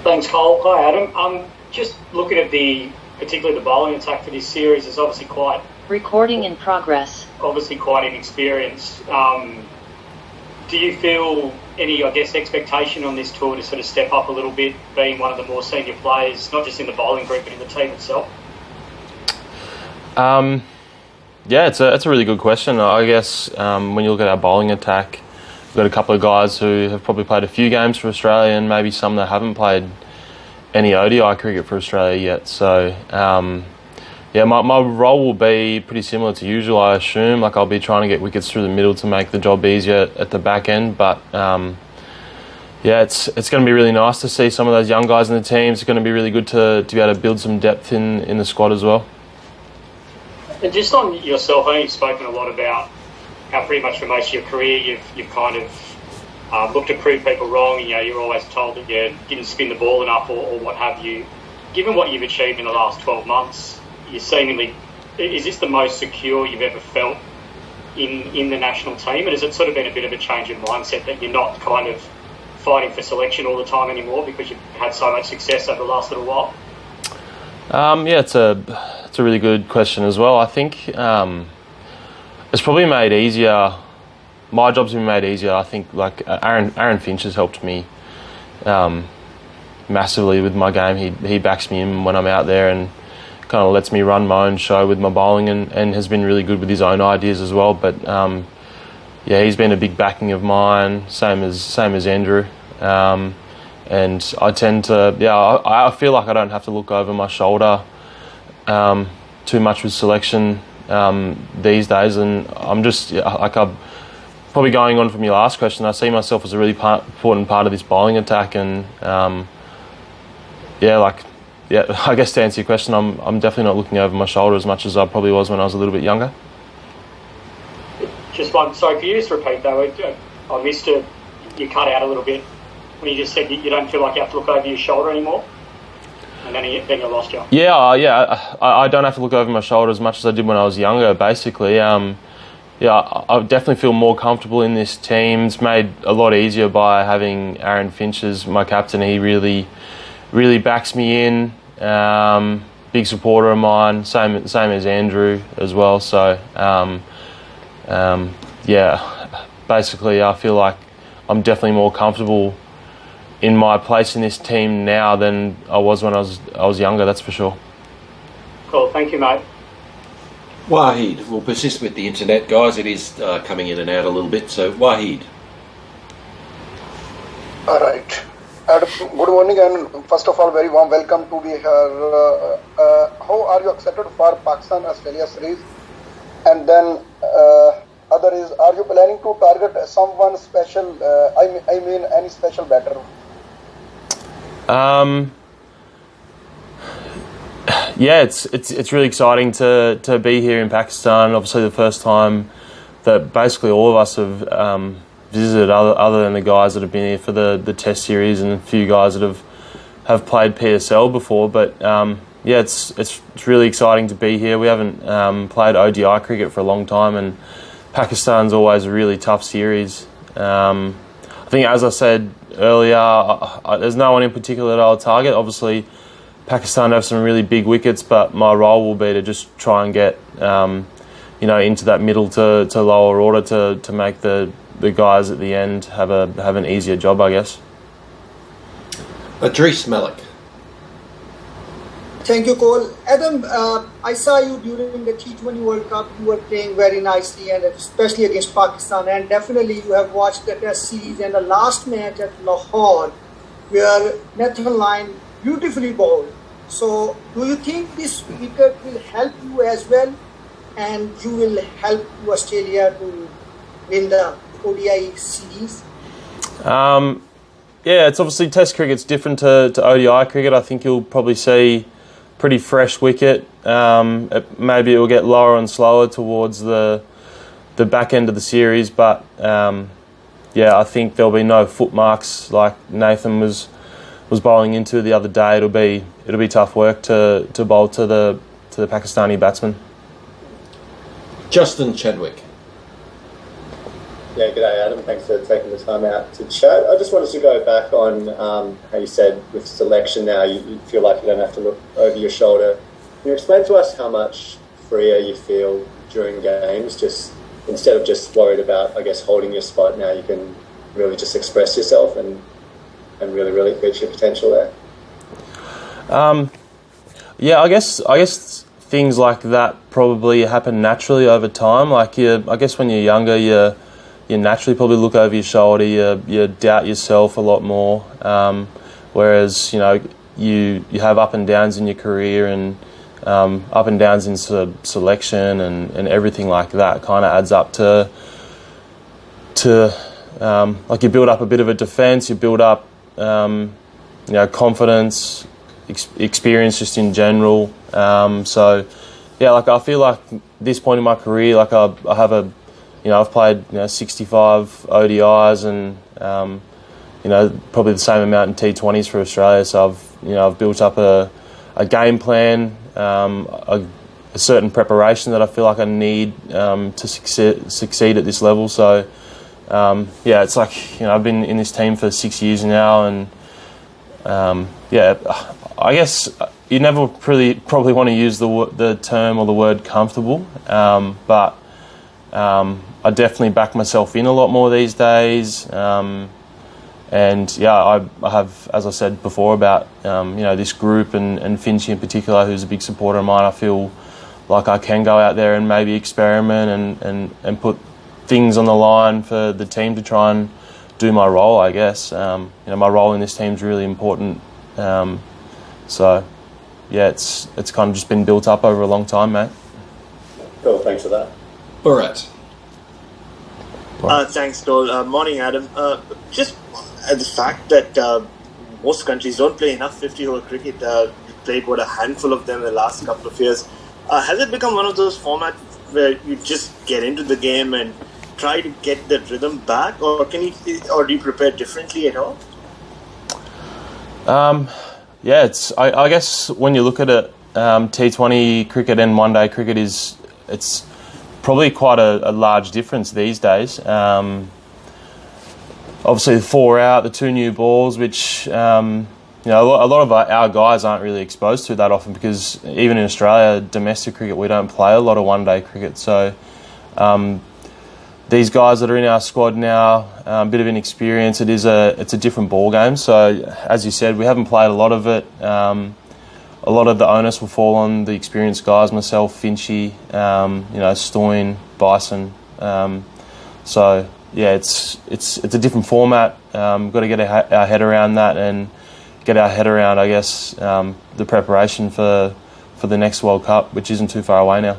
Thanks, Cole. Hi, Adam. Just looking at particularly the bowling attack for this series is obviously quite... Recording in progress. Obviously quite inexperienced. Do you feel any, expectation on this tour to sort of step up a little bit, being one of the more senior players, not just in the bowling group, but in the team itself? Yeah, it's a really good question. I guess when you look at our bowling attack, we've got a couple of guys who have probably played a few games for Australia and maybe some that haven't played any ODI cricket for Australia yet. So, my role will be pretty similar to usual, I assume. Like, I'll be trying to get wickets through the middle to make the job easier at the back end. But, it's going to be really nice to see some of those young guys in the team. It's going to be really good to be able to build some depth in the squad as well. And just on yourself, I know you've spoken a lot about how pretty much for most of your career you've kind of looked to prove people wrong, and you're always told that you didn't spin the ball enough or what have you. Given what you've achieved in the last 12 months, is this the most secure you've ever felt in the national team? And has it sort of been a bit of a change in mindset that you're not kind of fighting for selection all the time anymore because you've had so much success over the last little while? It's a really good question as well. I think it's probably made easier. My job's been made easier. I think Aaron Finch has helped me massively with my game. He backs me in when I'm out there and kind of lets me run my own show with my bowling and has been really good with his own ideas as well. But he's been a big backing of mine. Same as Andrew. And I tend to, I feel like I don't have to look over my shoulder too much with selection these days. And I'm just, I'm probably going on from your last question, I see myself as a really important part of this bowling attack. And I guess to answer your question, I'm definitely not looking over my shoulder as much as I probably was when I was a little bit younger. Just one, sorry, could you just repeat that? I missed it. You cut out a little bit when you just said you don't feel like you have to look over your shoulder anymore, and then you lost you. I don't have to look over my shoulder as much as I did when I was younger, basically. I definitely feel more comfortable in this team. It's made a lot easier by having Aaron Finch as my captain. He really, really backs me in. Big supporter of mine, same as Andrew as well. So, basically I feel like I'm definitely more comfortable in my place in this team now than I was when I was younger, that's for sure. Cool, thank you, mate. Wahid, we'll persist with the internet, guys. It is coming in and out a little bit. So, Wahid. All right. Good morning, and first of all, very warm welcome to be here. How are you excited for Pakistan-Australia series? And then, other is, are you planning to target someone special? I mean, any special batter? It's really exciting to be here in Pakistan. Obviously, the first time that basically all of us have visited, other than the guys that have been here for the Test series and a few guys that have played PSL before. But it's really exciting to be here. We haven't played ODI cricket for a long time, and Pakistan's always a really tough series. I think, as I said earlier, there's no one in particular that I'll target. Obviously, Pakistan have some really big wickets, but my role will be to just try and get into that middle to lower order to make the guys at the end have an easier job, I guess. Adrice Malik. Thank you, Cole. Adam, I saw you during the T20 World Cup. You were playing very nicely, and especially against Pakistan. And definitely you have watched the Test series and the last match at Lahore, where Nathan Lyon beautifully bowled. So, do you think this wicket will help you as well, and you will help Australia to win the ODI series? It's obviously Test cricket's different to ODI cricket. I think you'll probably see pretty fresh wicket. Maybe it will get lower and slower towards the back end of the series, but I think there'll be no footmarks like Nathan was bowling into the other day. It'll be tough work to bowl to the Pakistani batsmen. Justin Chadwick. Yeah, g'day Adam. Thanks for taking the time out to chat. I just wanted to go back on how you said with selection now you feel like you don't have to look over your shoulder. Can you explain to us how much freer you feel during games, just instead of just worried about, I guess, holding your spot, now you can really just express yourself and really reach your potential there? Yeah, I guess things like that probably happen naturally over time. Like I guess when you're younger, you naturally probably look over your shoulder. You doubt yourself a lot more. Whereas you have up and downs in your career and up and downs in selection and everything like that kind of adds up to like you build up a bit of a defence. You build up confidence, experience just in general. So yeah, like I feel like this point in my career, like I have I've played 65 ODIs and probably the same amount in T20s for Australia. So I've built up a game plan, a certain preparation that I feel like I need to succeed at this level. So yeah, it's like I've been in this team for 6 years now, and yeah, I guess you never probably want to use the term or the word comfortable, but I definitely back myself in a lot more these days. And yeah, I have, as I said before, about this group and Finchie in particular, who's a big supporter of mine. I feel like I can go out there and maybe experiment and put things on the line for the team to try and do my role, I guess. My role in this team is really important. So yeah, it's kind of just been built up over a long time, mate. Cool, thanks for that. All right. Thanks, Noel. Morning, Adam. Just the fact that most countries don't play enough 50-over cricket. We've played, a handful of them in the last couple of years. Has it become one of those formats where you just get into the game and try to get the rhythm back, or do you prepare differently at all? Yeah, I guess when you look at it, T20 cricket and one-day cricket it's probably quite a large difference these days. Obviously, the 4 out, the 2 new balls, which a lot of our guys aren't really exposed to that often, because even in Australia, domestic cricket, we don't play a lot of one-day cricket. So these guys that are in our squad now, a bit of inexperience, it's a different ball game. So as you said, we haven't played a lot of it. A lot of the onus will fall on the experienced guys, myself, Finchie, Stoyne, Bison. So yeah, it's a different format. We've got to get our head around that and get our head around, I guess, the preparation for the next World Cup, which isn't too far away now.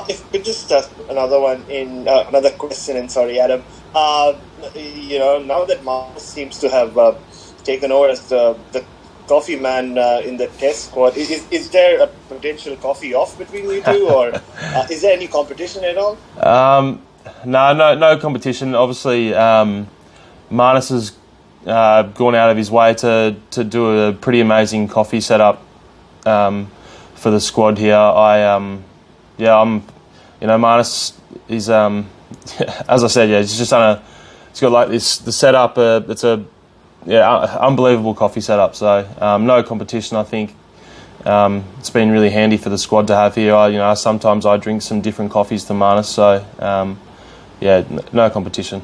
If we just another question, and sorry, Adam. Now that Marcus seems to have taken over as the coffee man in the test squad, is there a potential coffee off between you two, or is there any competition at all? No competition. Obviously, Marnus has gone out of his way to do a pretty amazing coffee setup for the squad here. Marnus is, as I said, he's just he's got like the setup. It's unbelievable coffee setup. So no competition, I think. It's been really handy for the squad to have here. Sometimes I drink some different coffees to Marnus. So no competition.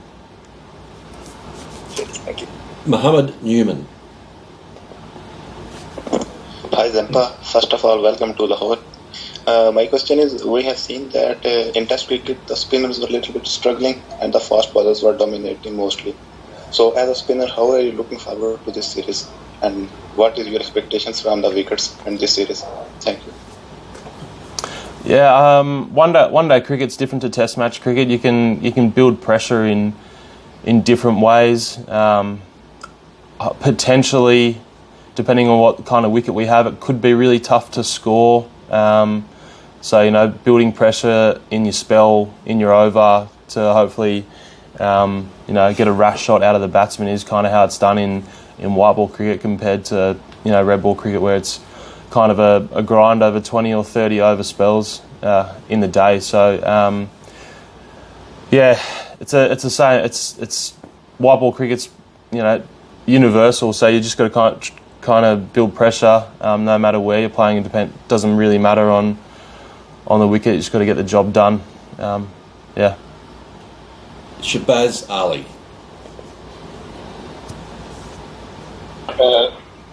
Thank you. Mohammed Newman. Hi Zampa, first of all welcome to Lahore. My question is, we have seen that in Test cricket the spinners were a little bit struggling and the fast bowlers were dominating mostly. So as a spinner, how are you looking forward to this series, and what is your expectations from the wickets in this series? Thank you. Yeah, one day cricket's different to Test match cricket. You can build pressure in different ways. Potentially, depending on what kind of wicket we have, it could be really tough to score. So building pressure in your spell, in your over, to hopefully get a rash shot out of the batsman is kind of how it's done in white ball cricket compared to red ball cricket, where it's kind of a grind over 20 or 30 over spells in the day. So Yeah, it's the same. It's white ball cricket's universal. So you just got to kind of build pressure, no matter where you're playing. It doesn't really matter on the wicket. You just got to get the job done. Yeah. Shahbaz Ali.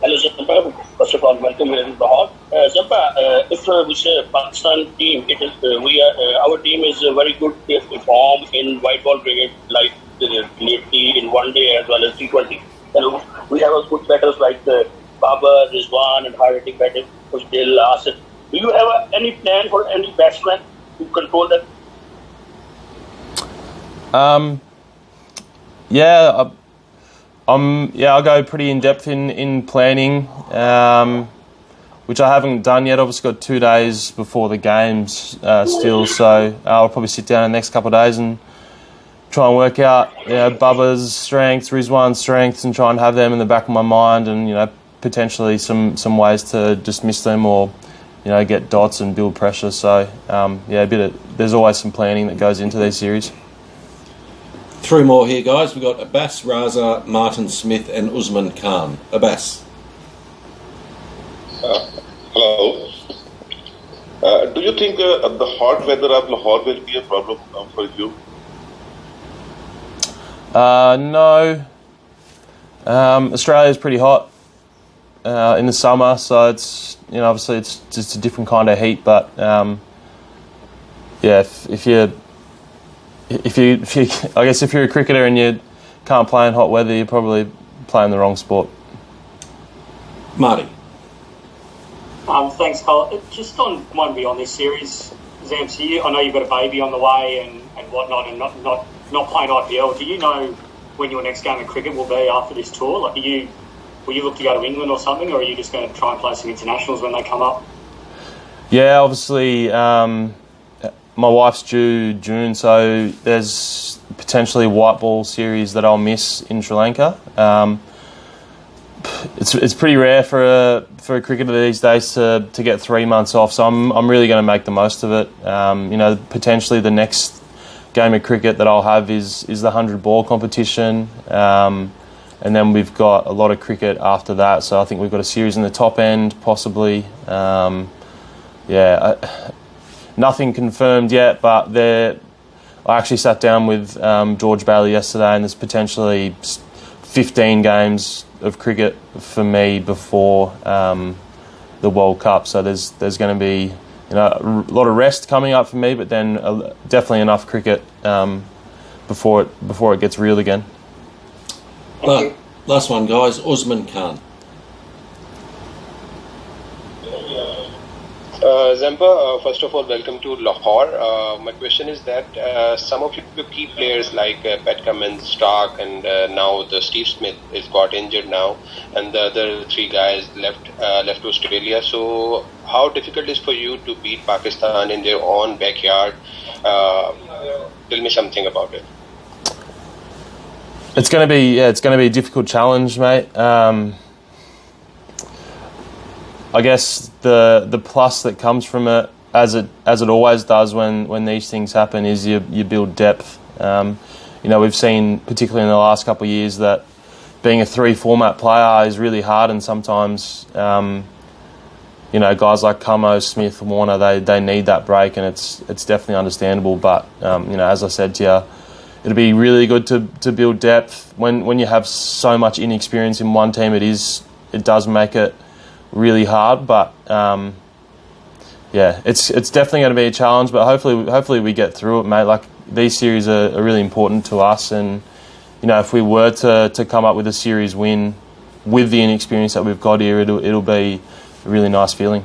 Hello, Zampa. First of all, welcome here in Lahore. Zampa, if we say Pakistan team, our team is very good form in white ball cricket, like lately in one day as well as T20. We have a good batters like Babar, Rizwan, and hard-hitting batters, Pushdil, Asif. Do you have any plan for any batsman to control that? I'll go pretty in depth in planning, which I haven't done yet. Obviously, got 2 days before the games still, so I'll probably sit down in the next couple of days and try and work out Bubba's strengths, Rizwan's strengths, and try and have them in the back of my mind, and potentially some ways to dismiss them or get dots and build pressure. So there's always some planning that goes into these series. 3 more here, guys. We've got Abbas Raza, Martin Smith and Usman Khan. Abbas. Hello. Do you think the hot weather of Lahore will be a problem for you? No. Australia is pretty hot in the summer, so it's obviously it's just a different kind of heat. But if you I guess if you're a cricketer and you can't play in hot weather, you're probably playing the wrong sport. Marty. Thanks, Carl. Just on one beyond this series, Zamps, I know you've got a baby on the way and whatnot, and not playing IPL. Do you know when your next game of cricket will be after this tour? Like, will you look to go to England or something, or are you just going to try and play some internationals when they come up? Yeah, obviously, my wife's due June, so there's potentially a white ball series that I'll miss in Sri Lanka. It's pretty rare for a cricketer these days to get 3 months off, so I'm really going to make the most of it. Potentially the next game of cricket that I'll have is the 100 ball competition, and then we've got a lot of cricket after that. So I think we've got a series in the top end, possibly. Nothing confirmed yet, but I actually sat down with George Bailey yesterday, and there's potentially 15 games of cricket for me before the World Cup. So there's going to be a lot of rest coming up for me, but then definitely enough cricket before it gets real again. Last one, guys. Usman Khan. Zampa, first of all, welcome to Lahore. My question is that some of your key players like Pat Cummins, Stark, and now the Steve Smith is got injured now, and the other 3 guys left to Australia. So, how difficult is for you to beat Pakistan in their own backyard? Tell me something about it. It's going to be a difficult challenge, mate. I guess the plus that comes from it, as it always does when these things happen, is you build depth. We've seen, particularly in the last couple of years, that being a 3-format player is really hard, and sometimes guys like Camo, Smith, Warner, they need that break, and it's definitely understandable. But as I said to you, it'll be really good to build depth when you have so much inexperience in one team. It does make it really hard, but it's definitely going to be a challenge, but hopefully we get through it, mate. Like, these series are really important to us, and if we were to come up with a series win with the inexperience that we've got here, it'll be a really nice feeling.